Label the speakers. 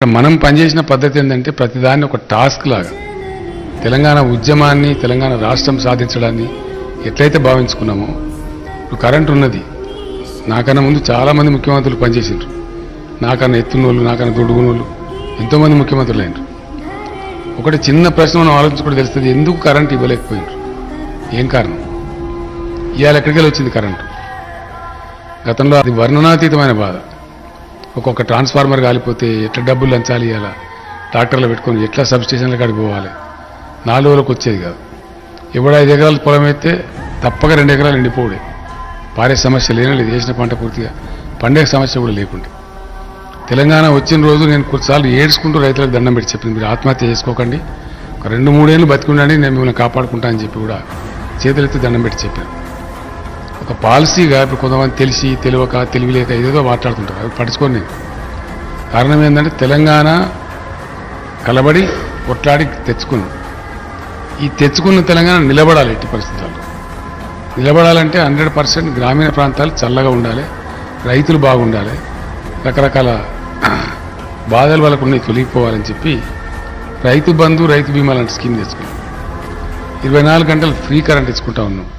Speaker 1: మనం పనిచేసిన పద్ధతి ఏంటంటే ప్రతిదాన్ని ఒక టాస్క్ లాగా తెలంగాణ ఉద్యమాన్ని తెలంగాణ రాష్ట్రం సాధించడాన్ని ఎట్లయితే భావించుకున్నామో ఇప్పుడు కరెంట్ ఉన్నది. నాకన్నా ముందు చాలామంది ముఖ్యమంత్రులు పనిచేసిండ్రు. నాకన్నా ఎత్తునోళ్ళు, నాకన్నా దొడుగునోళ్ళు ఎంతోమంది ముఖ్యమంత్రులు అయినరు. ఒకటి చిన్న ప్రశ్న మనం ఆలోచించుకుంటే తెలుస్తుంది, ఎందుకు కరెంట్ ఇవ్వలేకపోయినారు, ఏం కారణం? ఇవాళ ఎక్కడికి వచ్చింది కరెంటు? గతంలో అది వర్ణనాతీతమైన బాధ. ఒక్కొక్క ట్రాన్స్ఫార్మర్ కాలిపోతే ఎట్లా డబ్బులు లంచాలి, ఇవ్వాలా ట్రాక్టర్లు పెట్టుకొని ఎట్లా సబ్ స్టేషన్ల కాడికి పోవాలి, 4 రోజులకు వచ్చేది కాదు. ఎవడు 5 ఎకరాల పొలం అయితే తప్పక 2 ఎకరాలు ఎండిపోవడే, పారే సమస్య లేనలేదు, వేసిన పంట పూర్తిగా పండే సమస్య కూడా లేకుండా. తెలంగాణ వచ్చిన రోజు నేను కొన్నిసార్లు ఏడ్చుకుంటూ రైతులకు దండం పెట్టి చెప్పింది, మీరు ఆత్మహత్య చేసుకోకండి, ఒక 2-3 ఏళ్ళు బతికుండండి, నేను మిమ్మల్ని కాపాడుకుంటా అని చెప్పి కూడా చేతులెత్తి దండం పెట్టి చెప్పాను. ఒక పాలసీగా ఇప్పుడు కొంతమంది తెలిసి తెలియక తెలివిలేక ఏదేదో మాట్లాడుతుంటారు, అది పట్టించుకోండి. నేను కారణం ఏంటంటే తెలంగాణ కలబడి కొట్లాడి తెచ్చుకున్నాం. ఈ తెచ్చుకున్న తెలంగాణ నిలబడాలి. ఎట్టి పరిస్థితుల్లో నిలబడాలంటే 100% గ్రామీణ ప్రాంతాలు చల్లగా ఉండాలి, రైతులు బాగుండాలి, రకరకాల బాధలు వాళ్ళకు ఉన్నాయి తొలగిపోవాలని చెప్పి రైతు బంధు, రైతు బీమా లాంటి స్కీమ్ తెచ్చుకున్నాం. 24 గంటలు ఫ్రీ కరెంట్ ఇచ్చుకుంటా ఉన్నాం.